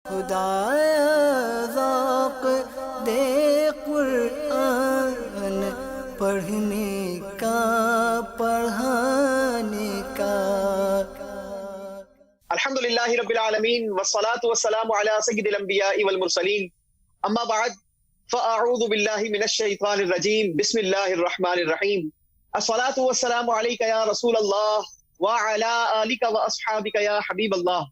خدایا ذوق دے قرآن پڑھنے کا پڑھانے کا۔ الحمدللہ رب العالمین والصلاة والسلام علی سید الانبیاء والمرسلین، اما بعد فاعوذ باللہ من الشیطان الرجیم، بسم اللہ الرحمن الرحیم۔ الصلاة والسلام علیک یا رسول اللہ وعلی آلک واصحابک یا حبیب اللہ۔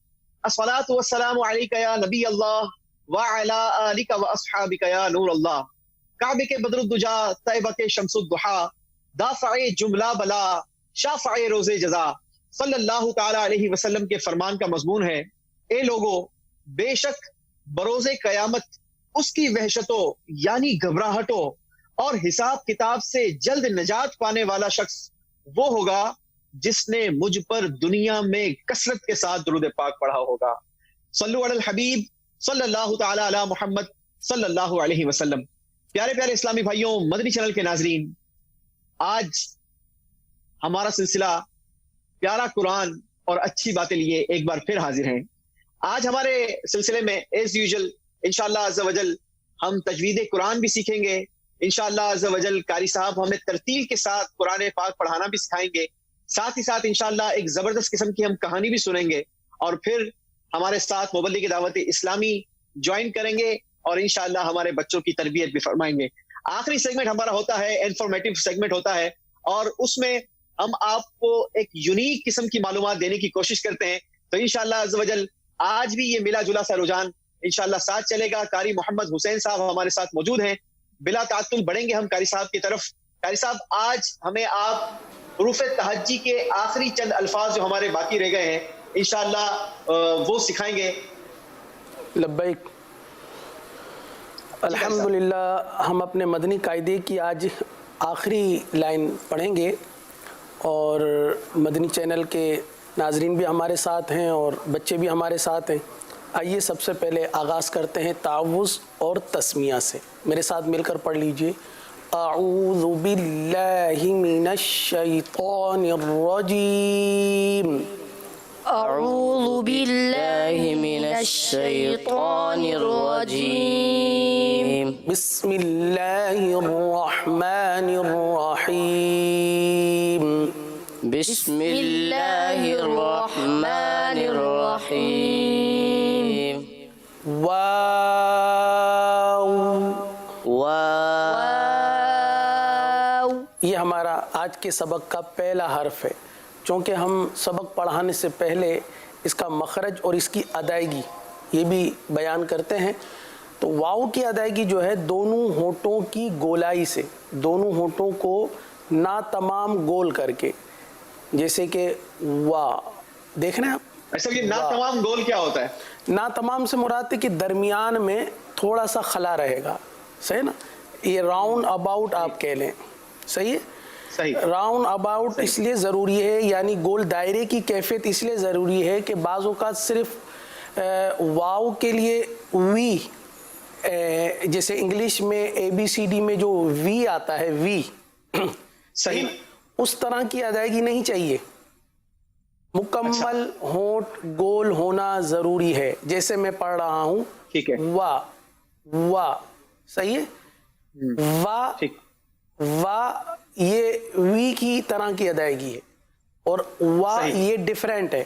الصلاة والسلام علیک یا نبی اللہ وعلی آلک واصحابک یا نور اللہ۔ کعبے کے بدر الدجا، طیبہ کے شمس الضحا، دافع جملہ بلا، شافع روز جزا، صلی اللہ تعالی علیہ وسلم کے فرمان کا مضمون ہے: اے لوگو، بے شک بروز قیامت اس کی وحشتوں یعنی گھبراہٹوں اور حساب کتاب سے جلد نجات پانے والا شخص وہ ہوگا جس نے مجھ پر دنیا میں کثرت کے ساتھ درود پاک پڑھا ہوگا۔ صلو علی الحبیب صلی اللہ تعالی علی محمد صلی اللہ علیہ وسلم۔ پیارے پیارے اسلامی بھائیوں، مدنی چینل کے ناظرین، آج ہمارا سلسلہ پیارا قرآن اور اچھی باتیں لیے ایک بار پھر حاضر ہیں۔ آج ہمارے سلسلے میں ایز یوزل انشاءاللہ عز و جل ہم تجوید قرآن بھی سیکھیں گے۔ انشاءاللہ عز و جل قاری صاحب ہمیں ترتیل کے ساتھ قرآن پاک پڑھانا بھی سکھائیں گے، ساتھ ہی ساتھ انشاءاللہ ایک زبردست قسم کی ہم کہانی بھی سنیں گے، اور پھر ہمارے ساتھ مبلغ دعوت اسلامی جوائن کریں گے اور انشاءاللہ ہمارے بچوں کی تربیت بھی فرمائیں گے۔ آخری سیگمنٹ ہمارا ہوتا ہے انفارمیٹیو سیگمنٹ ہوتا ہے، اور اس میں ہم آپ کو ایک یونیک قسم کی معلومات دینے کی کوشش کرتے ہیں۔ تو انشاءاللہ عز و جل آج بھی یہ ملا جلا سا رجحان انشاءاللہ ساتھ چلے گا۔ قاری محمد حسین صاحب ہمارے ساتھ موجود ہیں۔ بلا تعطل بڑھیں گے ہم قاری صاحب کی طرف۔ قاری صاحب، آج ہمیں آپ حروف تہجی کے آخری چند الفاظ جو ہمارے باقی رہ گئے ہیں انشاءاللہ وہ سکھائیں گے۔ لبیک۔ الحمدللہ ہم اپنے مدنی قاعدے کی آج آخری لائن پڑھیں گے، اور مدنی چینل کے ناظرین بھی ہمارے ساتھ ہیں اور بچے بھی ہمارے ساتھ ہیں۔ آئیے سب سے پہلے آغاز کرتے ہیں تعوذ اور تسمیہ سے۔ میرے ساتھ مل کر پڑھ لیجئے: اعوذ باللہ من الشیطان الرجیم، اعوذ باللہ من الشیطان الرجیم، بسم اللہ الرحمن الرحیم، بسم اللہ الرحمن الرحیم، واو۔ واو۔ یہ ہمارا آج کے سبق کا پہلا حرف ہے۔ چونکہ ہم سبق پڑھانے سے پہلے اس کا مخرج اور اس کی ادائیگی یہ بھی بیان کرتے ہیں، تو واو کی ادائیگی جو ہے دونوں ہونٹوں کی گولائی سے، دونوں ہونٹوں کو نا تمام گول کر کے، جیسے کہ وا، دیکھ رہے ہیں آپ؟ ایسا یہ نا تمام گول کیا ہوتا ہے؟ نا تمام سے مراد ہے کہ درمیان میں تھوڑا سا خلا رہے گا، صحیح نا؟ یہ راؤنڈ اباؤٹ آپ کہہ لیں، صحیح ہے؟ صحیح۔ راؤنڈ اباؤٹ اس لیے ضروری ہے، یعنی گول دائرے کی کیفیت اس لیے ضروری ہے کہ بعض اوقات صرف واو کے لیے وی، جیسے انگلش میں اے بی سی ڈی میں جو وی آتا ہے، وی، صحیح، اس طرح کی ادائیگی نہیں چاہیے۔ مکمل ہونٹ گول ہونا ضروری ہے، جیسے میں پڑھ رہا ہوں، ٹھیک ہے، وا، وا، صحیح ہے؟ وا، ٹھیک، وا یہ وی کی طرح کی ادائیگی ہے، اور وا یہ ڈیفرنٹ ہے،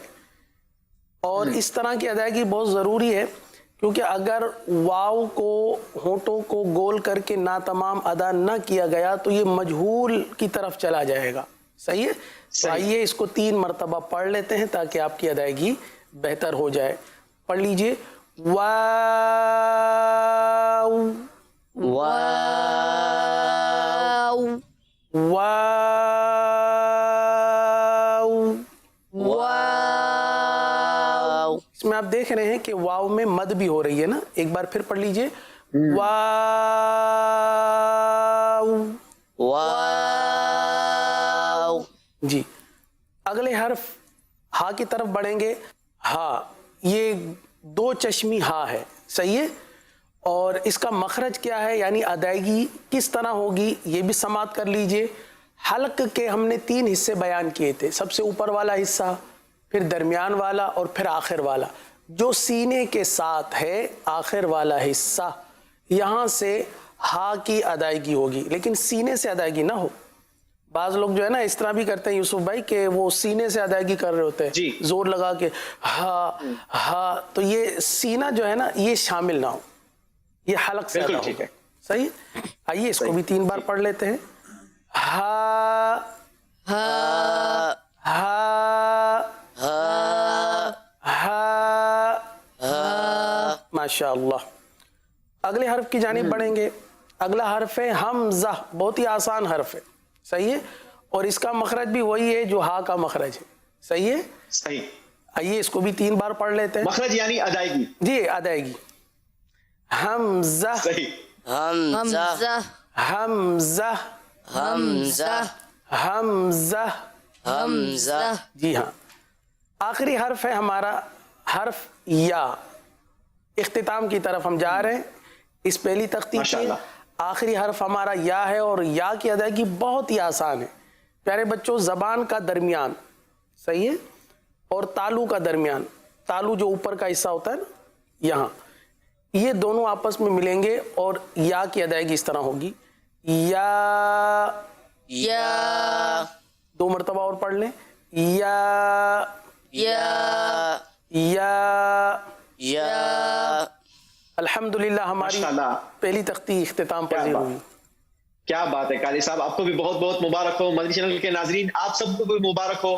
اور اس طرح کی ادائیگی بہت ضروری ہے، کیونکہ اگر واو کو ہونٹوں کو گول کر کے نا تمام ادا نہ کیا گیا تو یہ مجہول کی طرف چلا جائے گا، صحیح ہے؟ تو آئیے اس کو 3 مرتبہ پڑھ لیتے ہیں تاکہ آپ کی ادائیگی بہتر ہو جائے۔ پڑھ لیجئے: واو، واو، واو، واو۔ اس میں آپ دیکھ رہے ہیں کہ واو میں مد بھی ہو رہی ہے نا، ایک بار پھر پڑھ لیجئے: واو، واو۔ جی، اگلے حرف ہا کی طرف بڑھیں گے۔ ہا، یہ 2 چشمی ہا ہے، صحیح ہے؟ اور اس کا مخرج کیا ہے، یعنی ادائیگی کس طرح ہوگی، یہ بھی سماعت کر لیجئے۔ حلق کے ہم نے 3 حصے بیان کیے تھے، سب سے اوپر والا حصہ، پھر درمیان والا اور پھر آخر والا۔ جو سینے کے ساتھ ہے آخر والا حصہ، یہاں سے ہا کی ادائیگی ہوگی، لیکن سینے سے ادائیگی نہ ہو۔ بعض لوگ جو ہے نا اس طرح بھی کرتے ہیں یوسف بھائی کہ وہ سینے سے ادائیگی کر رہے ہوتے ہیں، جی، زور لگا کے ہا ہا، تو یہ سینہ جو ہے نا یہ شامل نہ ہو، یہ حلق سے ادا بالکل ٹھیک ہوگا۔ ہے، صحیح؟ آئیے اس کو بھی 3 بار پڑھ لیتے ہیں۔ ہا ہا ہا ہا ہا، ہا۔ ماشاء اللہ۔ اگلے حرف کی جانب بڑھیں گے۔ اگلا حرف ہے حمزہ، بہت ہی آسان حرف ہے، صحیح ہے، اور اس کا مخرج بھی وہی ہے جو ہا کا مخرج ہے، صحیح ہے۔ صحیح۔ آئیے اس کو بھی 3 بار پڑھ لیتے ہیں۔ مخرج یعنی ادائیگی، جی ادائیگی۔ حمزہ صحیح، حمزہ حمزہ حمزہ حمزہ، حمزہ۔ جی ہاں۔ آخری حرف ہے ہمارا حرف یا، اختتام کی طرف ہم جا رہے ہیں۔ اس پہلی تختی کے ماشاءاللہ۔ آخری حرف ہمارا یا ہے، اور یا کی ادائیگی بہت ہی آسان ہے پیارے بچوں۔ زبان کا درمیان، صحیح ہے، اور تالو کا درمیان، تالو جو اوپر کا حصہ ہوتا ہے نا یہاں، یہ دونوں آپس میں ملیں گے اور یا کی ادائیگی اس طرح ہوگی، یا۔ یا 2 مرتبہ اور پڑھ لیں، یا یا یا۔ یا۔ الحمدللہ ہماری ماشاءاللہ۔ پہلی تختی اختتام پذیر بات ہوئی۔ کیا بات ہے قاری صاحب، آپ کو بھی بہت بہت مبارک ہو۔ مدنی چینل کے ناظرین آپ سب کو بھی مبارک ہو۔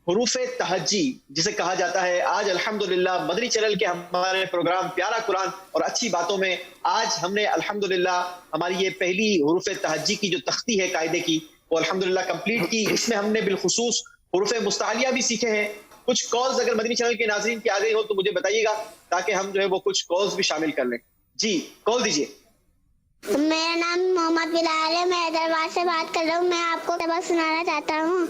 حروف تہجی جسے کہا جاتا ہے، آج الحمدللہ مدنی چینل کے ہمارے پروگرام پیارا قرآن اور اچھی باتوں میں آج ہم نے الحمدللہ ہماری یہ پہلی حروف تہجی کی جو تختی ہے قاعدے کی وہ الحمدللہ کمپلیٹ کی۔ اس میں ہم نے بالخصوص حروف مستعلیہ بھی سیکھے ہیں۔ کچھ کالز اگر مدنی چینل کے ناظرین کی آ گئی ہو تو مجھے بتائیے گا تاکہ ہم جو ہے وہ کچھ کالز بھی شامل کر لیں۔ جی کال دیجیے۔ میرا نام محمد بلال ہے، میں حیدرآباد سے بات کر رہا ہوں۔ میں آپ کو سبق سنانا چاہتا ہوں۔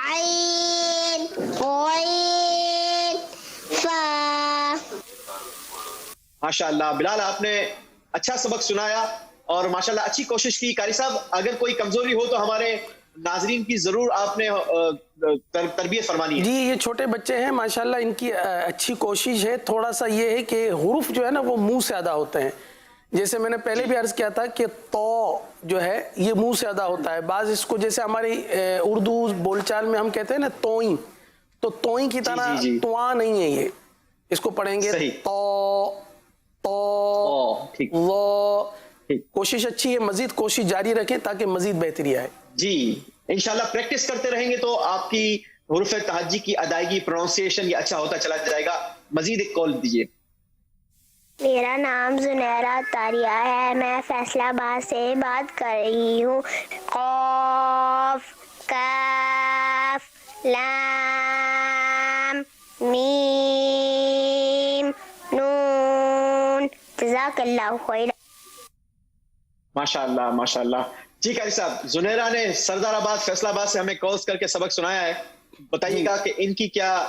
عین غین فا۔ ماشاءاللہ بلال، آپ نے اچھا سبق سنایا اور ماشاءاللہ اچھی کوشش کی۔ قاری صاحب اگر کوئی کمزوری ہو تو ہمارے ناظرین کی ضرور آپ نے تربیت فرمانی ہے۔ جی یہ چھوٹے بچے ہیں ماشاءاللہ، ان کی اچھی کوشش ہے۔ تھوڑا سا یہ ہے کہ حروف جو ہے نا وہ منہ سے ادا ہوتے ہیں، جیسے میں نے پہلے بھی عرض کیا تھا کہ تو جو ہے یہ منہ سے ادا ہوتا ہے۔ بعض اس کو جیسے ہماری اردو بول چال میں ہم کہتے ہیں نا توئیں، تو توئیں کی طرح تواں نہیں ہے، یہ اس کو پڑھیں گے تو ٹھیک۔ وہ۔ کوشش اچھی ہے، مزید کوشش جاری رکھیں تاکہ مزید بہتری آئے۔ جی انشاءاللہ پریکٹس کرتے رہیں گے تو آپ کی حروف تہجی کی ادائیگی پروننسیشن یہ اچھا ہوتا چلا جائے گا۔ مزید ایک کال دیجیے۔ میرا نام زنیرہ تاریہ ہے، میں فیصلہ آباد سے بات کر رہی ہوں۔ قاف کاف لام میم نون۔ جزاک اللہ خیر۔ ماشاءاللہ ماشاءاللہ۔ جی قاری صاحب، زنیرہ نے سردار آباد فیصلہ آباد سے ہمیں کالز کر کے سبق سنایا ہے، بتائیے گا کہ ان کی کیا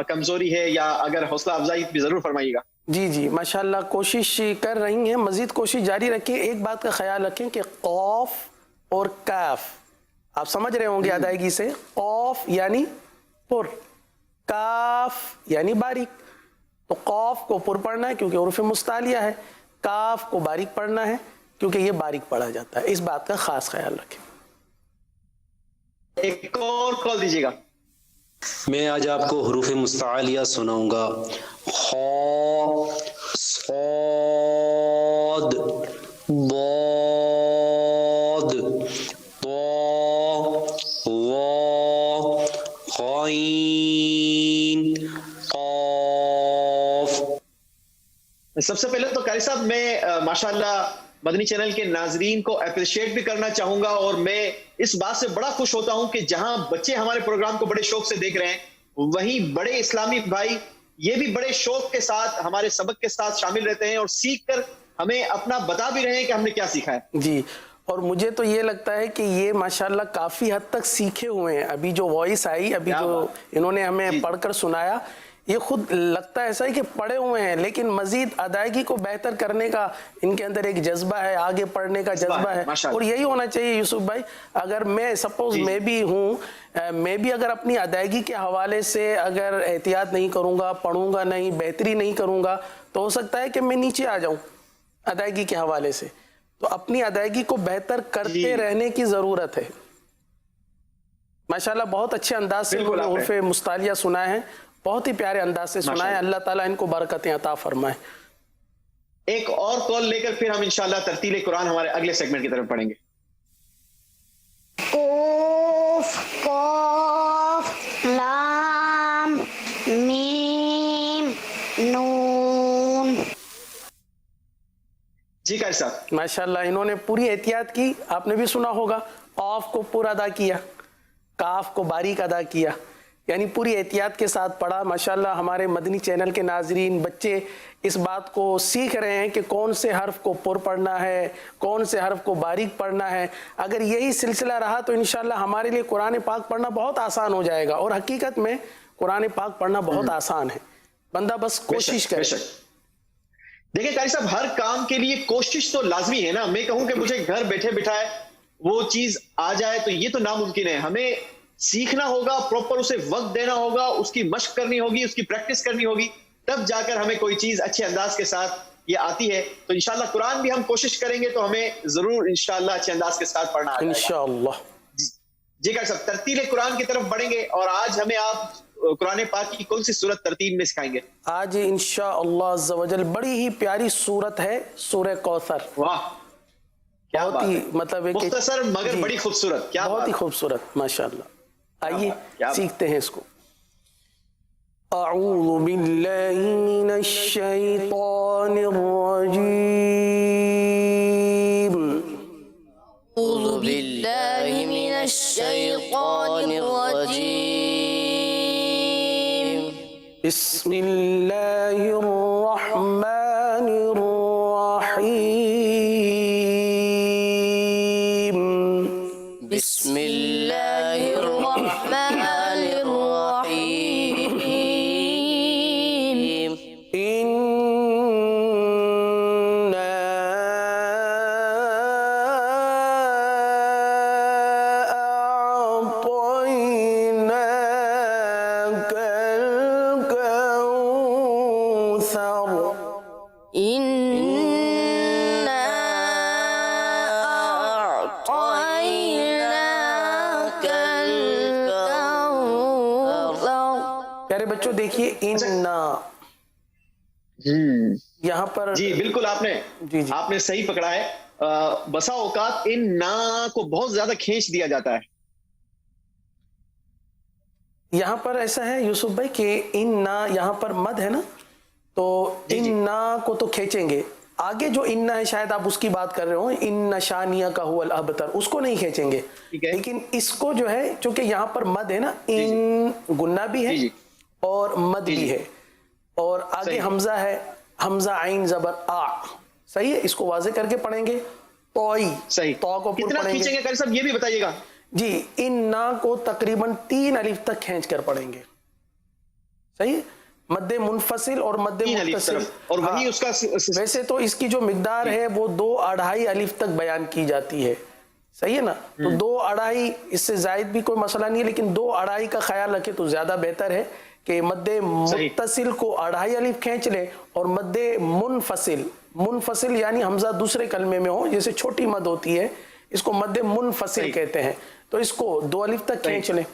کمزوری ہے یا اگر حوصلہ افزائی بھی ضرور فرمائیے گا۔ جی جی ماشاءاللہ کوشش کر رہی ہیں، مزید کوشش جاری رکھیں۔ ایک بات کا خیال رکھیں کہ قاف اور کاف آپ سمجھ رہے ہوں گے ادائیگی سے، قاف یعنی پر، کاف یعنی باریک، تو قاف کو پر پڑھنا ہے کیونکہ حروف مستعلیہ ہے، کاف کو باریک پڑھنا ہے کیونکہ یہ باریک پڑھا جاتا ہے۔ اس بات کا خاص خیال رکھیں۔ ایک اور کال دیجیے گا۔ میں آج آپ کو حروف مستعلیہ سناؤں گا۔ خا صاد ضاد طا ظا غین قاف۔ سب سے پہلے تو قاری صاحب میں ماشاءاللہ مدنی چینل کے ناظرین کو اپریشیٹ بھی کرنا چاہوں گا، اور میں اس بات سے بڑا خوش ہوتا ہوں کہ جہاں بچے ہمارے پروگرام کو بڑے شوق سے دیکھ رہے ہیں وہیں بڑے اسلامی بھائی یہ بھی بڑے شوق کے ساتھ ہمارے سبق کے ساتھ شامل رہتے ہیں اور سیکھ کر ہمیں اپنا بتا بھی رہے ہیں کہ ہم نے کیا سیکھا ہے۔ جی اور مجھے تو یہ لگتا ہے کہ یہ ماشاءاللہ کافی حد تک سیکھے ہوئے ہیں۔ ابھی جو وائس آئی، ابھی جو انہوں نے ہمیں پڑھ کر سنایا، یہ خود لگتا ہے ایسا ہی کہ پڑھے ہوئے ہیں، لیکن مزید ادائیگی کو بہتر کرنے کا ان کے اندر ایک جذبہ ہے، آگے پڑھنے کا جذبہ ہے، اور یہی ہونا چاہیے یوسف بھائی. اگر میں سپوز میں بھی ہوں، میں بھی اگر اپنی ادائیگی کے حوالے سے اگر احتیاط نہیں کروں گا، پڑھوں گا نہیں، بہتری نہیں کروں گا، تو ہو سکتا ہے کہ میں نیچے آ جاؤں ادائیگی کے حوالے سے. تو اپنی ادائیگی کو بہتر کرتے رہنے کی ضرورت ہے. ماشاءاللہ بہت اچھے انداز سے حروف مستعلیہ سنائے ہیں، بہت ہی پیارے انداز سے سنائے. اللہ تعالیٰ ان کو برکتیں عطا فرمائے. ایک اور کال لے کر پھر ہم انشاءاللہ ترتیل قرآن ہمارے اگلے سیگمنٹ کی طرف پڑھیں گے. قاف قاف لام میم نون. جی قاری صاحب. ماشاءاللہ انہوں نے پوری احتیاط کی. آپ نے بھی سنا ہوگا، قاف کو پورا ادا کیا، کاف کو باریک ادا کیا، یعنی پوری احتیاط کے ساتھ پڑھا. ماشاءاللہ ہمارے مدنی چینل کے ناظرین بچے اس بات کو سیکھ رہے ہیں کہ کون سے حرف کو پر پڑھنا ہے، کون سے حرف کو باریک پڑھنا ہے. اگر یہی سلسلہ رہا تو انشاءاللہ ہمارے لیے قرآن پاک پڑھنا بہت آسان ہو جائے گا. اور حقیقت میں قرآن پاک پڑھنا بہت آسان ہے، بندہ بس کوشش کرے. دیکھیں قاری صاحب، ہر کام کے لیے کوشش تو لازمی ہے نا. میں کہوں کہ مجھے گھر بیٹھے بٹھائے وہ چیز آ جائے تو یہ تو ناممکن ہے. ہمیں سیکھنا ہوگا، پراپر اسے وقت دینا ہوگا، اس کی مشق کرنی ہوگی، اس کی پریکٹس کرنی ہوگی، تب جا کر ہمیں کوئی چیز اچھے انداز کے ساتھ یہ آتی ہے. تو انشاءاللہ قرآن بھی ہم کوشش کریں گے تو ہمیں ضرور انشاءاللہ اچھے انداز کے ساتھ پڑھنا آ جائے گا انشاءاللہ. جی قاری صاحب، ترتیل قرآن کی طرف بڑھیں گے اور آج ہمیں آپ قرآن پاک کی کون سی سورت ترتیب میں سکھائیں گے؟ آج انشاءاللہ عز و جل بڑی ہی پیاری سورت ہے سورہ کوثر. واہ، کیا بہت ہی مطلب مختصر مگر بڑی خوبصورت. کیا بہت ہی خوبصورت ماشاءاللہ. آئیے سیکھتے ہیں اس کو. اعوذ باللہ من الشیطان الرجیم. أعوذ بالله من الشيطان الرجيم. بسم اللہ الرحمن الرحیم. بسم الله الرحمن الرحيم. إنا أعطيناك الكوثر. پیارے بچوں دیکھیے انا یہاں پر جی بالکل آپ نے صحیح پکڑا ہے. بسا اوقات ان نا کو بہت زیادہ کھینچ دیا جاتا ہے. یہاں پر ایسا ہے یوسف بھائی کہ ان نا یہاں پر مد ہے نا، تو ان نا کو تو کھینچیں گے. آگے جو ان ہے شاید آپ اس کی بات کر رہے ہو، ان نشانیہ کا هو الابتر، اس کو نہیں کھینچیں گے. لیکن اس کو جو ہے چونکہ یہاں پر مد ہے نا، ان گنہ بھی ہے اور مد بھی ہے، اور آگے حمزہ ہے، حمزہ عین زبر آ. صحیح ہے، اس کو واضح کر کے پڑھیں گے. توئی صحیح. تو کو کتنا کھینچیں گے قاری صاحب یہ بھی بتائیے گا. جی ان نا کو تقریباً 3 الف تک کھینچ کر پڑھیں گے. صحیح ہے، مد منفصل اور مد متصل. اور وہی اس کا ویسے تو اس کی جو مقدار ہے وہ 2-2.5 الف تک بیان کی جاتی ہے. صحیح ہے نا، تو 2-2.5 اس سے زائد بھی کوئی مسئلہ نہیں ہے، لیکن 2-2.5 کا خیال رکھے تو زیادہ بہتر ہے کہ مد متصل کو 2.5 الف کھینچ لے، اور مد منفصل یعنی حمزہ دوسرے کلمے میں ہو، جیسے چھوٹی مد ہوتی ہے اس کو مد منفصل کہتے ہیں، تو اس کو 2 الف تک کھینچ لیں.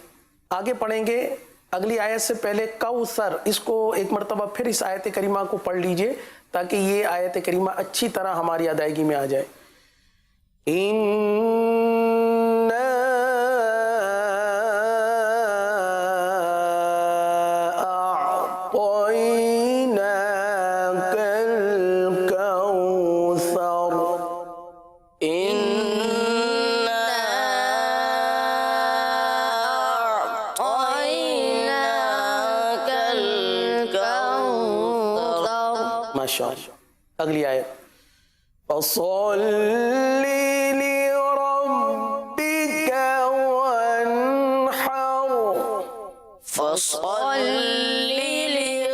آگے پڑھیں گے اگلی آیت سے پہلے کوثر. اس کو ایک مرتبہ پھر اس آیت کریمہ کو پڑھ لیجئے تاکہ یہ آیت کریمہ اچھی طرح ہماری ادائیگی میں آ جائے. اگلی آیت فَصَلِّ لِرَبِّكَ وَانْحَرْ. فَصَلِّ لِرَبِّكَ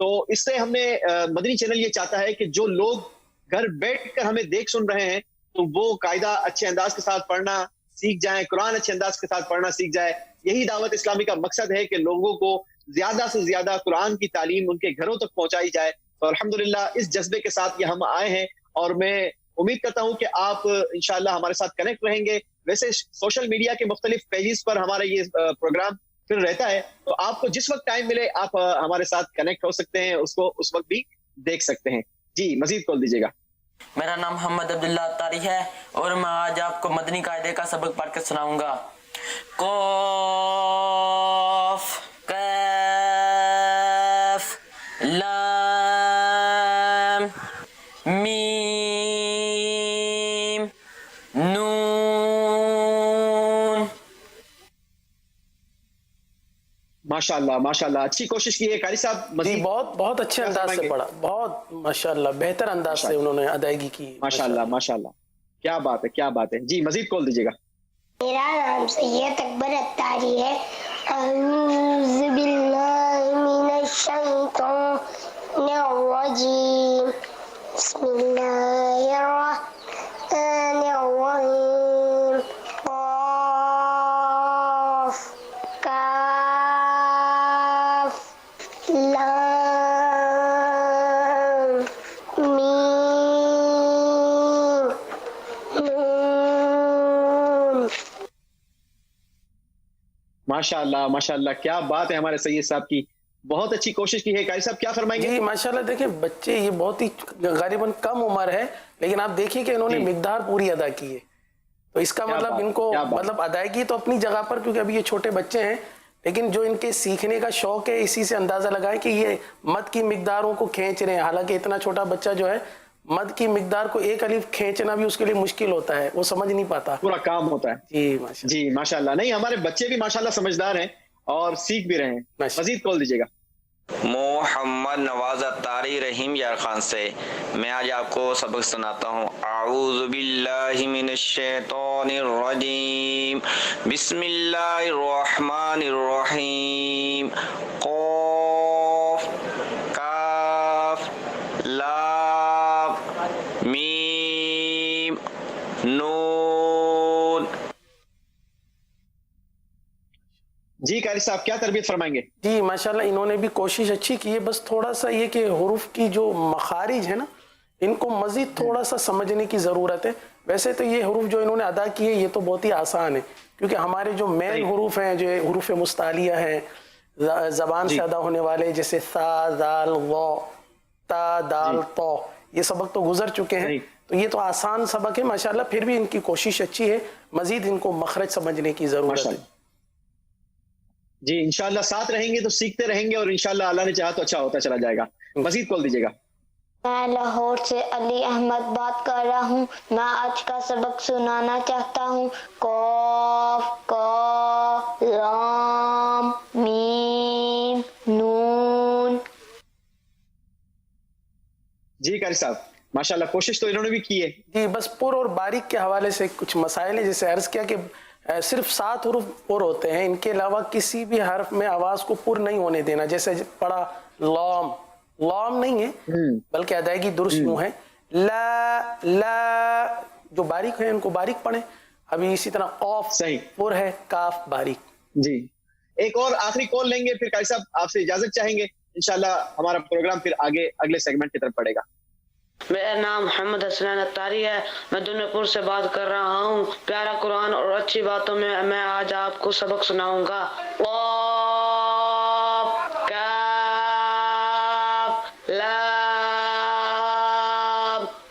تو اس سے ہم نے مدنی چینل یہ چاہتا ہے کہ جو لوگ گھر بیٹھ کر ہمیں دیکھ سن رہے ہیں تو وہ قاعدہ اچھے انداز کے ساتھ پڑھنا سیکھ جائیں, قرآن اچھے انداز کے ساتھ پڑھنا سیکھ جائے. یہی دعوت اسلامی کا مقصد ہے کہ لوگوں کو زیادہ سے زیادہ قرآن کی تعلیم ان کے گھروں تک پہنچائی جائے. تو الحمدللہ اس جذبے کے ساتھ یہ ہم آئے ہیں, اور میں امید کرتا ہوں کہ آپ انشاءاللہ ہمارے ساتھ کنیکٹ رہیں گے. ویسے سوشل میڈیا کے مختلف پیجز پر ہمارا یہ پروگرام پھر رہتا ہے, تو آپ کو جس وقت ٹائم ملے آپ ہمارے ساتھ کنیکٹ ہو سکتے ہیں, اس کو اس وقت بھی دیکھ سکتے ہیں. جی مزید کال دیجیے گا. میرا نام محمد عبداللہ اتاری ہے اور میں آج آپ کو مدنی قاعدے کا سبق پڑھ کر سناؤں گا. قاف کاف لام میم نون. ماشاءاللہ ماشاءاللہ, اچھی کوشش کی ہے قاری صاحب. جی مزید بہت بہت اچھے انداز سے پڑھا, بہت ماشاءاللہ بہتر انداز سے انہوں نے ادائیگی کی. ماشاءاللہ ماشاءاللہ, کیا بات ہے کیا بات ہے. جی مزید کال دیجیے گا. میرا نام سید اکبر اتاری ہے. اعوذ باللہ من الشیطان الرجیم. بسم اللہ الرحمن الرحیم. قاف کاف لام میم نون. ماشاءاللہ ماشاءاللہ, کیا بات ہے ہمارے سید صاحب کی, بہت اچھی کوشش کی ہے. قاری صاحب کیا فرمائیں گے؟ جی ماشاءاللہ, دیکھیں بچے یہ بہت ہی غالباً کم عمر ہے, لیکن آپ دیکھیے کہ انہوں نے مقدار پوری ادا کی ہے. تو اس کا مطلب ان کو مطلب ادائیگی تو اپنی جگہ پر, کیونکہ ابھی یہ چھوٹے بچے ہیں, لیکن جو ان کے سیکھنے کا شوق ہے اسی سے اندازہ لگائیں کہ یہ مد کی مقداروں کو کھینچ رہے ہیں. حالانکہ اتنا چھوٹا بچہ جو ہے مد کی مقدار کو ایک الف کھینچنا بھی اس کے لیے مشکل ہوتا ہے, وہ سمجھ نہیں پاتا. پورا کام ہوتا ہے. جی ماشاءاللہ. نہیں ہمارے بچے بھی ماشاءاللہ سمجھدار ہیں اور سیکھ بھی رہے ہیں. مزید کال دیجیے گا. محمد نواز اتاری رحیم یار خان سے میں آج آپ کو سبق سناتا ہوں. اعوذ باللہ من الشیطان الرجیم. بسم اللہ الرحمن الرحیم. قاف کاف لام میم نون. جی قاری صاحب کیا تربیت فرمائیں گے؟ جی ماشاءاللہ انہوں نے بھی کوشش اچھی کی ہے, بس تھوڑا سا یہ کہ حروف کی جو مخارج ہے نا ان کو مزید تھوڑا سا سمجھنے کی ضرورت ہے. ویسے تو یہ حروف جو انہوں نے ادا کیے یہ تو بہت ہی آسان ہے, کیونکہ ہمارے جو مین حروف ہیں جو حروف مستعلیہ ہیں زبان سے ادا ہونے والے, جیسے ثا ذال ظا تا دال طا, یہ سبق تو گزر چکے ہیں, تو یہ تو آسان سبق ہے. ماشاءاللہ پھر بھی ان کی کوشش اچھی ہے, مزید ان کو مخرج سمجھنے کی ضرورت ہے. جی انشاءاللہ ساتھ رہیں گے تو سیکھتے رہیں گے, اور انشاءاللہ اللہ نے چاہا تو اچھا ہوتا چلا جائے گا. مزید کال دیجیے گا. میں لاہور سے علی احمد بات کر رہا ہوں. میں آج کا سبق سنانا چاہتا ہوں. قاف کاف لام میم نون. جی قاری صاحب ماشاءاللہ کوشش تو انہوں نے بھی کی ہے. جی بس پر اور باریک کے حوالے سے کچھ مسائل ہیں, جیسے عرض کیا کہ صرف 7 حروف پر ہوتے ہیں, ان کے علاوہ کسی بھی حرف میں آواز کو پر نہیں ہونے دینا. جیسے پڑھا لام, لام نہیں ہے بلکہ ادائیگی درست یوں ہے. لا لا جو باریک ہیں ان کو باریک پڑھیں. ابھی اسی طرح قاف صحیح پر ہے, کاف باریک. جی ایک اور آخری کال لیں گے, پھر قاری صاحب آپ سے اجازت چاہیں گے. انشاءاللہ ہمارا پروگرام پھر آگے اگلے سیگمنٹ کی طرف پڑے گا. میرا نام محمد حسنین اتاری ہے. میں دنیا پور سے بات کر رہا ہوں. پیارا قرآن اور اچھی باتوں میں آج آپ کو سبق سناؤں گا. قاف کاف لام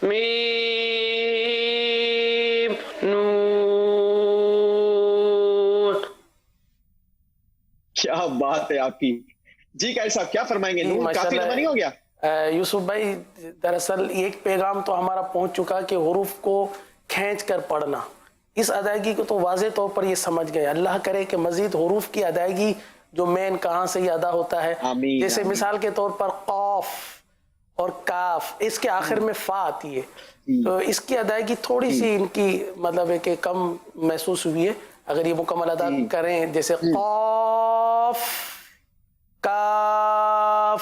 میم نون. کیا بات ہے آپ کی. جی قاری صاحب کیا فرمائیں گے؟ نون کافی لمبا نہیں ہو گیا؟ یوسف بھائی دراصل ایک پیغام تو ہمارا پہنچ چکا کہ حروف کو کھینچ کر پڑھنا, اس ادائیگی کو تو واضح طور پر یہ سمجھ گئے. اللہ کرے کہ مزید حروف کی ادائیگی جو مین کہاں سے یہ ادا ہوتا ہے, جیسے مثال کے طور پر قاف اور کاف, اس کے آخر میں فا آتی ہے, تو اس کی ادائیگی تھوڑی سی ان کی مطلب ہے کہ کم محسوس ہوئی ہے. اگر یہ مکمل ادا کریں جیسے قاف کاف,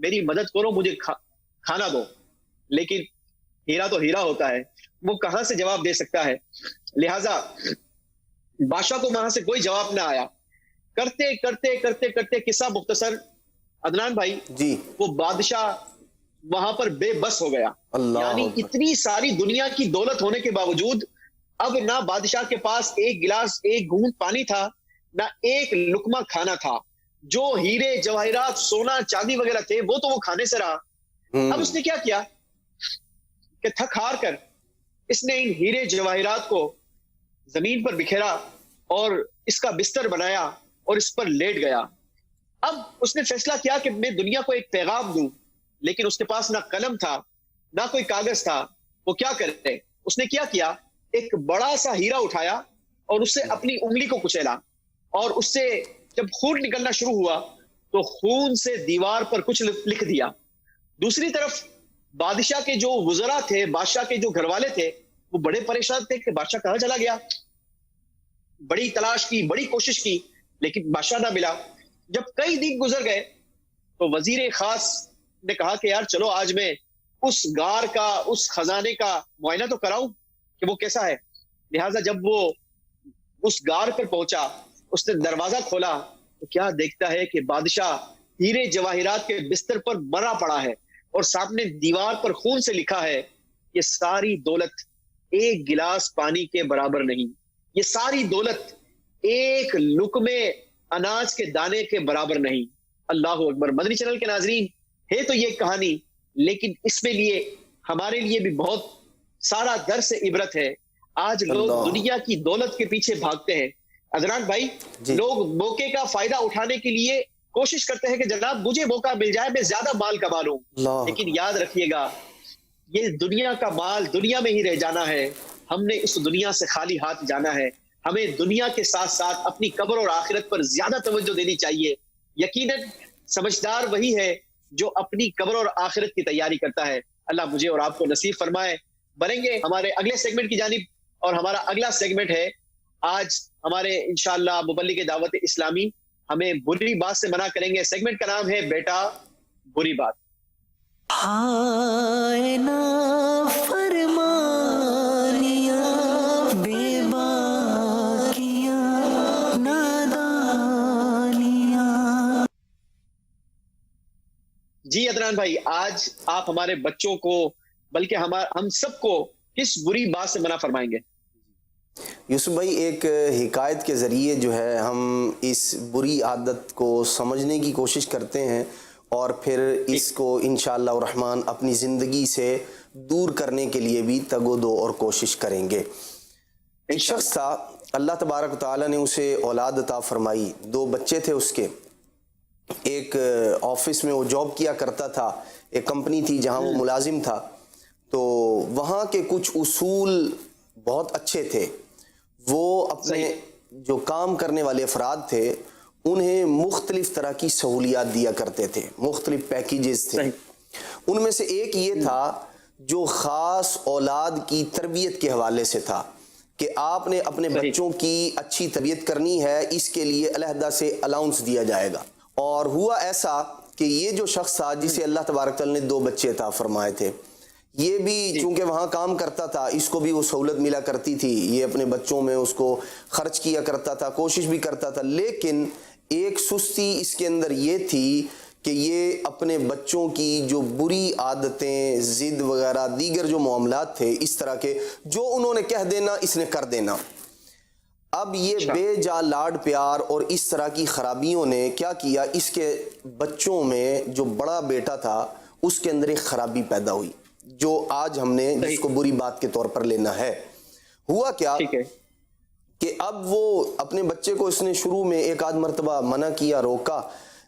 میری مدد کرو, مجھے کھانا دو. لیکن ہیرا تو ہیرا ہوتا ہے, وہ کہاں سے جواب دے سکتا ہے؟ لہذا بادشاہ کو وہاں سے کوئی جواب نہ آیا. کرتے کرتے کرتے کرتے قصہ مختصر عدنان بھائی جی, وہ بادشاہ وہاں پر بے بس ہو گیا. یعنی اتنی ساری دنیا کی دولت ہونے کے باوجود اب نہ بادشاہ کے پاس ایک گلاس ایک گھونٹ پانی تھا, نہ ایک لقمہ کھانا تھا. جو ہیرے جواہرات سونا چاندی وغیرہ تھے وہ تو وہ کھانے سے رہا. اب اس نے کیا کیا کہ تھک ہار کر اس نے ان ہیرے جواہرات کو زمین پر بکھیرا اور اس کا بستر بنایا اور اس پر لیٹ گیا. اب اس نے فیصلہ کیا کہ میں دنیا کو ایک پیغام دوں, لیکن اس کے پاس نہ قلم تھا نہ کوئی کاغذ تھا. وہ کیا کرتے, اس نے کیا ایک بڑا سا ہیرا اٹھایا اور اس سے اپنی انگلی کو کچیلا, اور اس سے جب خون نکلنا شروع ہوا تو خون سے دیوار پر کچھ لکھ دیا. دوسری طرف بادشاہ کے جو وزراء تھے, بادشاہ کے جو گھر والے تھے, وہ بڑے پریشان تھے کہ بادشاہ کہاں چلا گیا. بڑی تلاش کی, بڑی کوشش کی, لیکن بادشاہ نہ ملا. جب کئی دن گزر گئے تو وزیر خاص نے کہا کہ یار چلو آج میں اس غار کا, اس خزانے کا معائنہ تو کراؤں کہ وہ کیسا ہے. لہٰذا جب وہ اس غار پر پہنچا, اس نے دروازہ کھولا تو کیا دیکھتا ہے کہ بادشاہ ہیرے جواہرات کے بستر پر مرا پڑا ہے اور سامنے دیوار پر خون سے لکھا ہے یہ ساری دولت ایک گلاس پانی کے برابر نہیں, یہ ساری دولت ایک لقمے اناج کے دانے کے برابر نہیں. اللہ اکبر. مدنی چینل کے ناظرین, ہے تو یہ کہانی, لیکن اس میں لیے ہمارے لیے بھی بہت سارا درس عبرت ہے. آج لوگ دنیا کی دولت کے پیچھے بھاگتے ہیں. عدنان بھائی, لوگ موقع کا فائدہ اٹھانے کے لیے کوشش کرتے ہیں کہ جناب مجھے موقع مل جائے, میں زیادہ مال کما لوں. لیکن یاد رکھیے گا یہ دنیا کا مال دنیا میں ہی رہ جانا ہے. ہم نے اس دنیا سے خالی ہاتھ جانا ہے. ہمیں دنیا کے ساتھ ساتھ اپنی قبر اور آخرت پر زیادہ توجہ دینی چاہیے. یقیناً سمجھدار وہی ہے جو اپنی قبر اور آخرت کی تیاری کرتا ہے. اللہ مجھے اور آپ کو نصیب فرمائے. بنیں گے ہمارے اگلے سیگمنٹ کی جانب, اور ہمارا اگلا سیگمنٹ ہے آج ہمارے انشاءاللہ مبلغ دعوت اسلامی ہمیں بری بات سے منع کریں گے. سیگمنٹ کا نام ہے بیٹا بری بات. ہائے نا فرمانیاں بے باکیاں نادانیاں. جی عدنان بھائی, آج آپ ہمارے بچوں کو بلکہ ہم سب کو کس بری بات سے منع فرمائیں گے؟ یوسف بھائی, ایک حکایت کے ذریعے جو ہے ہم اس بری عادت کو سمجھنے کی کوشش کرتے ہیں اور پھر اس کو انشاءاللہ الرحمن اپنی زندگی سے دور کرنے کے لیے بھی تگ و دو اور کوشش کریں گے. ایک شخص تھا, اللہ تبارک و تعالیٰ نے اسے اولاد عطا فرمائی. 2 بچے تھے اس کے. ایک آفس میں وہ جاب کیا کرتا تھا, ایک کمپنی تھی جہاں وہ ملازم تھا. تو وہاں کے کچھ اصول بہت اچھے تھے. وہ اپنے جو کام کرنے والے افراد تھے انہیں مختلف طرح کی سہولیات دیا کرتے تھے, مختلف پیکیجز تھے. ان میں سے ایک یہ تھا جو خاص اولاد کی تربیت کے حوالے سے تھا کہ آپ نے اپنے بچوں کی اچھی تربیت کرنی ہے, اس کے لیے علیحدہ سے الاؤنس دیا جائے گا. اور ہوا ایسا کہ یہ جو شخص تھا جسے اللہ تبارک تعالیٰ نے 2 بچے عطا فرمائے تھے, یہ بھی چونکہ وہاں کام کرتا تھا, اس کو بھی وہ سہولت ملا کرتی تھی, یہ اپنے بچوں میں اس کو خرچ کیا کرتا تھا, کوشش بھی کرتا تھا. لیکن ایک سستی اس کے اندر یہ تھی کہ یہ اپنے بچوں کی جو بری عادتیں, ضد وغیرہ دیگر جو معاملات تھے اس طرح کے, جو انہوں نے کہہ دینا اس نے کر دینا. اب یہ بے جا لاڈ پیار اور اس طرح کی خرابیوں نے کیا کیا, اس کے بچوں میں جو بڑا بیٹا تھا اس کے اندر ایک خرابی پیدا ہوئی جو آج ہم نے جس کو بری بات کے طور پر لینا ہے. ہوا کیا کہ اب وہ اپنے بچے کو اس نے شروع میں ایک آدھ مرتبہ منع کیا, روکا,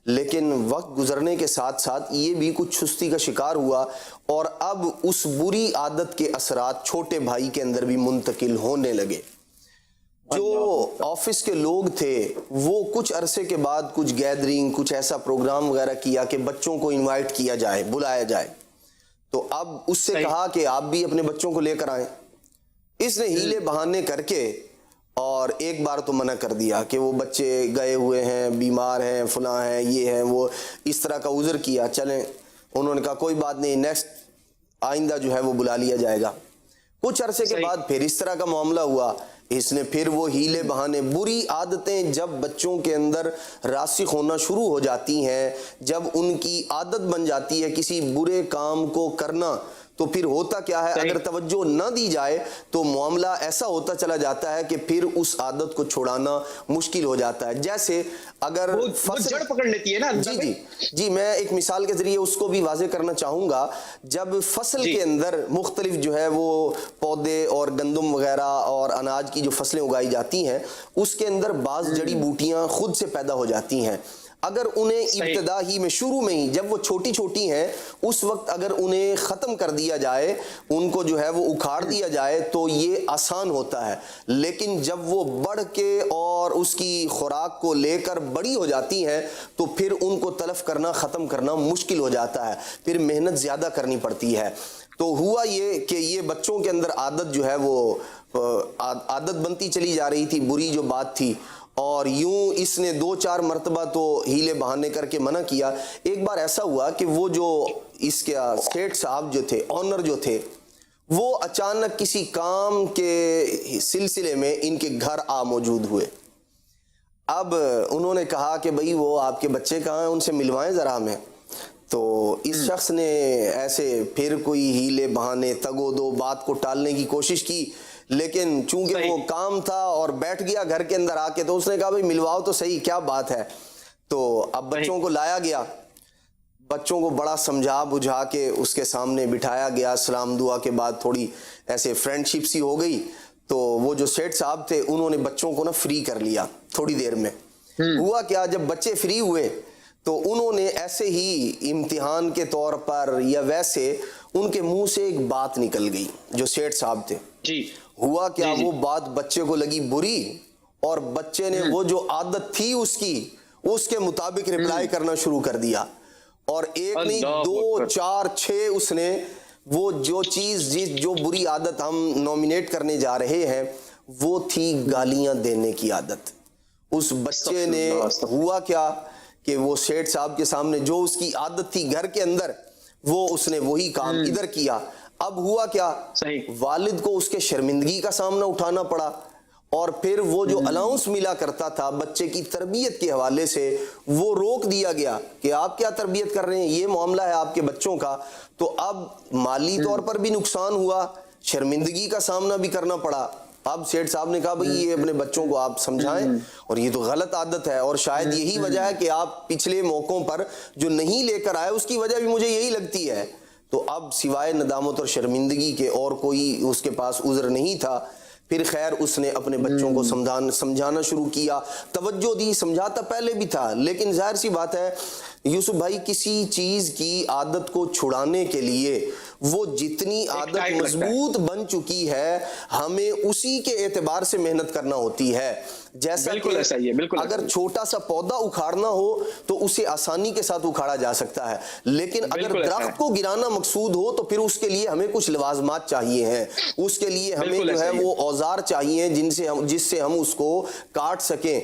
لیکن وقت گزرنے کے ساتھ ساتھ یہ بھی کچھ سستی کا شکار ہوا اور اب اس بری عادت کے اثرات چھوٹے بھائی کے اندر بھی منتقل ہونے لگے. جو آفس کے لوگ تھے وہ کچھ عرصے کے بعد کچھ گیدرنگ, کچھ ایسا پروگرام وغیرہ کیا کہ بچوں کو انوائٹ کیا جائے, بلایا جائے. تو اب اس سے کہا کہ آپ بھی اپنے بچوں کو لے کر آئیں. اس نے ہیلے بہانے کر کے اور ایک بار تو منع کر دیا کہ وہ بچے گئے ہوئے ہیں, بیمار ہیں, فلاں ہیں, یہ ہیں, وہ اس طرح کا عذر کیا. چلیں انہوں نے کہا کوئی بات نہیں، نیکسٹ آئندہ جو ہے وہ بلا لیا جائے گا۔ کچھ عرصے کے بعد پھر اس طرح کا معاملہ ہوا، اس نے پھر وہ ہیلے بہانے، بری عادتیں جب بچوں کے اندر راسخ ہونا شروع ہو جاتی ہیں، جب ان کی عادت بن جاتی ہے کسی برے کام کو کرنا، تو پھر ہوتا کیا ہے، اگر توجہ نہ دی جائے تو معاملہ ایسا ہوتا چلا جاتا ہے کہ پھر اس عادت کو چھڑانا مشکل ہو جاتا ہے۔ جیسے اگر جڑ پکڑ لیتی ہے نا۔ جی میں ایک مثال کے ذریعے اس کو بھی واضح کرنا چاہوں گا۔ جب فصل کے اندر مختلف جو ہے وہ پودے اور گندم وغیرہ اور اناج کی جو فصلیں اگائی جاتی ہیں، اس کے اندر بعض جڑی بوٹیاں خود سے پیدا ہو جاتی ہیں، اگر انہیں ابتدا ہی میں شروع میں ہی جب وہ چھوٹی چھوٹی ہیں اس وقت اگر انہیں ختم کر دیا جائے، ان کو جو ہے وہ اکھاڑ دیا جائے تو یہ آسان ہوتا ہے، لیکن جب وہ بڑھ کے اور اس کی خوراک کو لے کر بڑی ہو جاتی ہیں تو پھر ان کو تلف کرنا، ختم کرنا مشکل ہو جاتا ہے، پھر محنت زیادہ کرنی پڑتی ہے۔ تو ہوا یہ کہ یہ بچوں کے اندر عادت جو ہے وہ عادت بنتی چلی جا رہی تھی، بری جو بات تھی، اور یوں اس نے 2-4 مرتبہ تو ہیلے بہانے کر کے منع کیا۔ ایک بار ایسا ہوا کہ وہ جو اس کے سیٹ صاحب جو تھے، آنر جو تھے، وہ اچانک کسی کام کے سلسلے میں ان کے گھر آ موجود ہوئے۔ اب انہوں نے کہا کہ بھئی وہ آپ کے بچے کہاں ہیں، ان سے ملوائیں ذرا ہمیں۔ تو اس شخص نے ایسے پھر کوئی ہیلے بہانے تگ و دو بات کو ٹالنے کی کوشش کی، لیکن چونکہ وہ کام تھا اور بیٹھ گیا گھر کے اندر آ کے، تو اس نے کہا بھئی ملواؤ تو صحیح، کیا بات ہے۔ تو اب بچوں کو لایا گیا، بچوں کو بڑا سمجھا بجھا کے اس کے سامنے بٹھایا گیا، سلام دعا کے بعد تھوڑی ایسے فرینڈ شپ سی ہو گئی۔ تو وہ جو سیٹ صاحب تھے انہوں نے بچوں کو نا فری کر لیا تھوڑی دیر میں۔ ہوا کیا، جب بچے فری ہوئے تو انہوں نے ایسے ہی امتحان کے طور پر یا ویسے ان کے منہ سے ایک بات نکل گئی جو سیٹ صاحب تھے۔ ہوا کیا، وہ بات بچے کو لگی بری، اور بچے نے وہ جو عادت تھی اس کی، اس کے مطابق رپلائی کرنا شروع کر دیا، اور ایک نہیں 2 4 6 اس نے وہ جو چیز جو بری عادت ہم نومینیٹ کرنے جا رہے ہیں وہ تھی گالیاں دینے کی عادت۔ اس بچے نے ہوا کیا کہ وہ سیٹ صاحب کے سامنے جو اس کی عادت تھی گھر کے اندر، وہ اس نے وہی کام ادھر کیا۔ اب ہوا کیا، والد کو اس کے شرمندگی کا سامنا اٹھانا پڑا، اور پھر وہ جو الاؤنس ملا کرتا تھا بچے کی تربیت کے حوالے سے وہ روک دیا گیا کہ آپ کیا تربیت کر رہے ہیں، یہ معاملہ ہے آپ کے بچوں کا۔ تو اب مالی طور پر بھی نقصان ہوا، شرمندگی کا سامنا بھی کرنا پڑا۔ اب سیٹ صاحب نے کہا بھئی یہ اپنے بچوں کو آپ سمجھائیں، اور یہ تو غلط عادت ہے، اور شاید یہی وجہ ہے کہ آپ پچھلے موقعوں پر جو نہیں لے کر آئے اس کی وجہ بھی مجھے یہی لگتی ہے۔ تو اب سوائے ندامت اور شرمندگی کے اور کوئی اس کے پاس عذر نہیں تھا۔ پھر خیر اس نے اپنے بچوں کو سمجھانا شروع کیا، توجہ دی، سمجھاتا پہلے بھی تھا، لیکن ظاہر سی بات ہے یوسف بھائی، کسی چیز کی عادت کو چھڑانے کے لیے وہ جتنی عادت مضبوط بن چکی ہے ہمیں اسی کے اعتبار سے محنت کرنا ہوتی ہے۔ جیسا کہ اگر چھوٹا سا پودا اکھاڑنا ہو تو اسے آسانی کے ساتھ اکھاڑا جا سکتا ہے، لیکن اگر درخت کو گرانا مقصود ہو تو پھر اس کے لیے ہمیں کچھ لوازمات چاہیے ہیں، اس کے لیے ہمیں جو ہے وہ اوزار چاہیے جس سے ہم اس کو کاٹ سکیں۔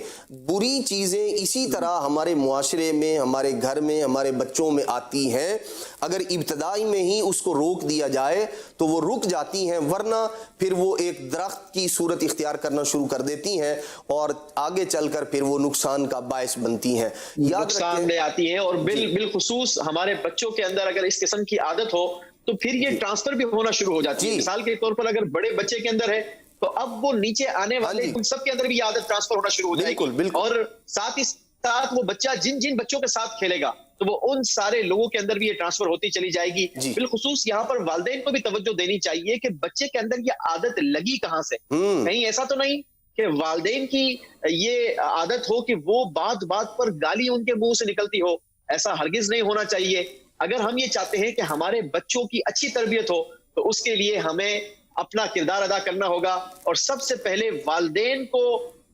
بری چیزیں اسی طرح ہمارے معاشرے میں، ہمارے گھر میں، ہمارے بچوں میں آتی ہیں، اگر ابتدائی میں ہی اس کو روک دیا جائے تو وہ رک جاتی ہیں، ورنہ پھر وہ ایک درخت کی صورت اختیار کرنا شروع کر دیتی ہیں اور آگے چل کر پھر وہ نقصان کا باعث بنتی ہیں، نقصان دہ آتی ہیں۔ اور بالخصوص ہمارے بچوں کے اندر اگر اس قسم کی عادت ہو تو پھر یہ ٹرانسفر بھی ہونا شروع ہو جاتی ہے۔ مثال کے طور پر اگر بڑے بچے کے اندر ہے تو اب وہ نیچے آنے والے ہم سب کے اندر بھی یہ عادت ٹرانسفر ہونا شروع ہو جائے گی، اور ساتھ ہی ساتھ وہ بچہ جن بچوں کے ساتھ کھیلے گا تو وہ ان سارے لوگوں کے اندر بھی یہ ٹرانسفر ہوتی چلی جائے گی۔ بالخصوص یہاں پر والدین کو بھی توجہ دینی چاہیے کہ بچے کے اندر یہ عادت لگی کہاں سے، کہیں ایسا تو نہیں کہ والدین کی یہ عادت ہو کہ وہ بات بات پر گالی ان کے منہ سے نکلتی ہو، ایسا ہرگز نہیں ہونا چاہیے۔ اگر ہم یہ چاہتے ہیں کہ ہمارے بچوں کی اچھی تربیت ہو تو اس کے لیے ہمیں اپنا کردار ادا کرنا ہوگا، اور سب سے پہلے والدین کو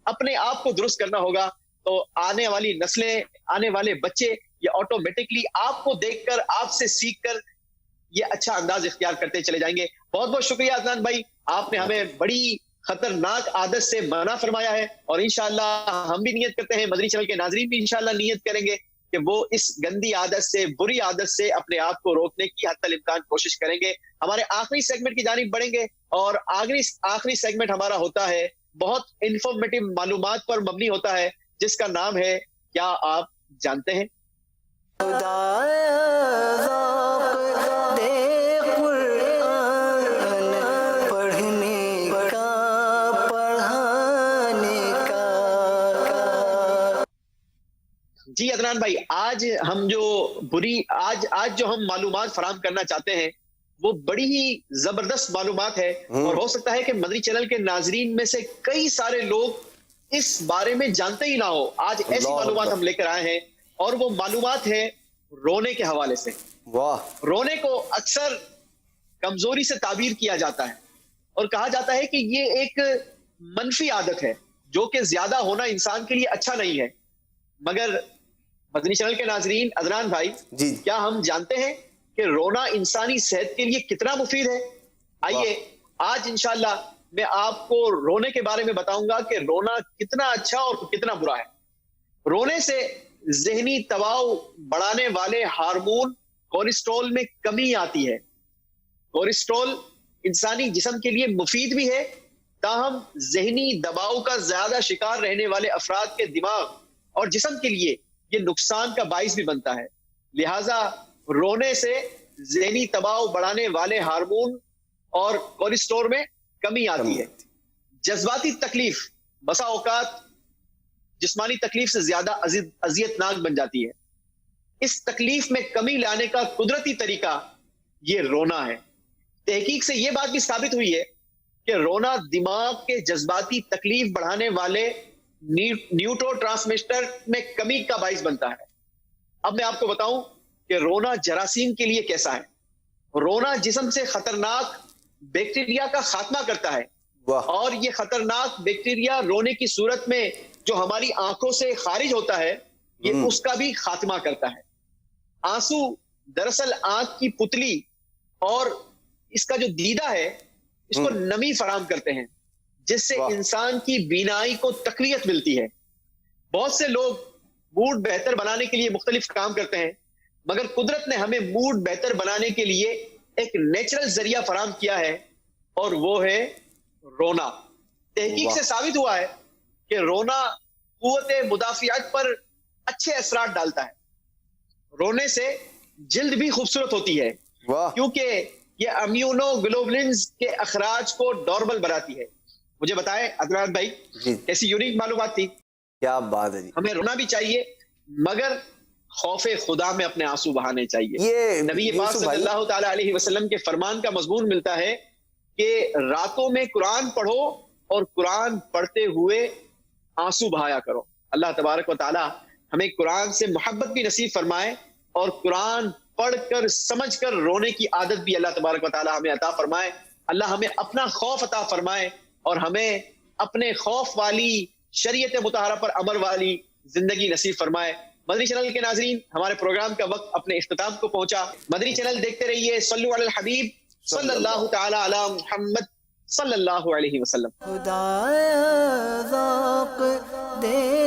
اپنے آپ کو درست کرنا ہوگا، تو آنے والی نسلیں، آنے والے بچے یہ آٹومیٹکلی آپ کو دیکھ کر، آپ سے سیکھ کر یہ اچھا انداز اختیار کرتے چلے جائیں گے۔ بہت بہت شکریہ عدنان بھائی، آپ نے ہمیں بڑی خطرناک عادت سے منع فرمایا ہے، اور انشاءاللہ ہم بھی نیت کرتے ہیں، مدنی چینل کے ناظرین بھی انشاءاللہ نیت کریں گے کہ وہ اس گندی عادت سے، بری عادت سے اپنے آپ کو روکنے کی حتی الامکان کوشش کریں گے. ہمارے آخری سیگمنٹ کی جانب بڑھیں گے اور آخری سیگمنٹ ہمارا ہوتا ہے بہت انفارمیٹیو معلومات پر مبنی ہوتا ہے، جس کا نام ہے کیا آپ جانتے ہیں؟ جی عدنان بھائی، آج جو ہم معلومات فراہم کرنا چاہتے ہیں وہ بڑی ہی زبردست معلومات ہے، اور ہو سکتا ہے کہ مدنی چینل کے ناظرین میں سے کئی سارے لوگ اس بارے میں جانتے ہی نہ ہو. آج ایسی معلومات ہم لے کر آئے ہیں اور وہ معلومات ہے رونے کے حوالے سے. رونے کو اکثر کمزوری سے تعبیر کیا جاتا ہے اور کہا جاتا ہے کہ یہ ایک منفی عادت ہے جو کہ زیادہ ہونا انسان کے لیے اچھا نہیں ہے. مگر مدنی چینل کے ناظرین، عدنان بھائی، کیا ہم جانتے ہیں کہ رونا انسانی صحت کے لیے کتنا مفید ہے؟ آئیے آج انشاءاللہ میں آپ کو رونے کے بارے میں بتاؤں گا کہ رونا کتنا اچھا اور کتنا برا ہے. رونے سے ذہنی دباؤ بڑھانے والے ہارمون کولیسٹرول میں کمی آتی ہے. کولیسٹرول انسانی جسم کے لیے مفید بھی ہے، تاہم ذہنی دباؤ کا زیادہ شکار رہنے والے افراد کے دماغ اور جسم کے لیے یہ نقصان کا باعث بھی بنتا ہے. لہٰذا رونے سے ذہنی دباؤ بڑھانے والے ہارمون اور کولیسٹرول میں کمی آتی ہے. جذباتی تکلیف بسا اوقات جسمانی تکلیف سے زیادہ اذیت ناک بن جاتی ہے. اس تکلیف میں کمی لانے کا قدرتی طریقہ یہ رونا ہے. تحقیق سے یہ بات بھی ثابت ہوئی ہے کہ رونا دماغ کے جذباتی تکلیف بڑھانے والے نیوٹرو ٹرانسمیٹر میں کمی کا باعث بنتا ہے. اب میں آپ کو بتاؤں کہ رونا جراثیم کے لیے کیسا ہے. رونا جسم سے خطرناک بیکٹیریا کا خاتمہ کرتا ہے، اور یہ خطرناک بیکٹیریا رونے کی صورت میں جو ہماری آنکھوں سے خارج ہوتا ہے یہ اس کا بھی خاتمہ کرتا ہے. آنسو دراصل آنکھ کی پتلی اور اس کا جو دیدہ ہے اس کو نمی فراہم کرتے ہیں، جس سے انسان کی بینائی کو تقویت ملتی ہے. بہت سے لوگ موڈ بہتر بنانے کے لیے مختلف کام کرتے ہیں، مگر قدرت نے ہمیں موڈ بہتر بنانے کے لیے ایک نیچرل ذریعہ فراہم کیا ہے، اور وہ ہے رونا. تحقیق سے ثابت ہوا ہے کہ رونا قوت مدافعت پر اچھے اثرات ڈالتا ہے. رونے سے جلد بھی خوبصورت ہوتی ہے کیونکہ یہ امیونو گلوبولنز کے اخراج کو نارمل بناتی ہے. مجھے بتائیں عدنان بھائی، ایسی یونیک معلومات تھی. کیا بات ہے جی. ہمیں رونا بھی چاہیے مگر خوف خدا میں اپنے آنسو بہانے چاہیے. یہ نبی پاک صلی اللہ تعالی علیہ وسلم کے فرمان کا مضمون ملتا ہے کہ راتوں میں قرآن پڑھو اور قرآن پڑھتے ہوئے آنسو بہایا کرو. اللہ تبارک و تعالی ہمیں قرآن سے محبت بھی نصیب فرمائے اور قرآن پڑھ کر سمجھ کر رونے کی عادت بھی اللہ تبارک و تعالی ہمیں عطا فرمائے. اللہ ہمیں اپنا خوف عطا فرمائے اور ہمیں اپنے خوف والی شریعت مطہرہ پر عمل والی زندگی نصیب فرمائے. مدنی چینل کے ناظرین، ہمارے پروگرام کا وقت اپنے اختتام کو پہنچا. مدنی چینل دیکھتے رہیے. صلو علی الحبیب صلی اللہ تعالی علی محمد صلی اللہ علیہ وسلم. خدا ذوق دے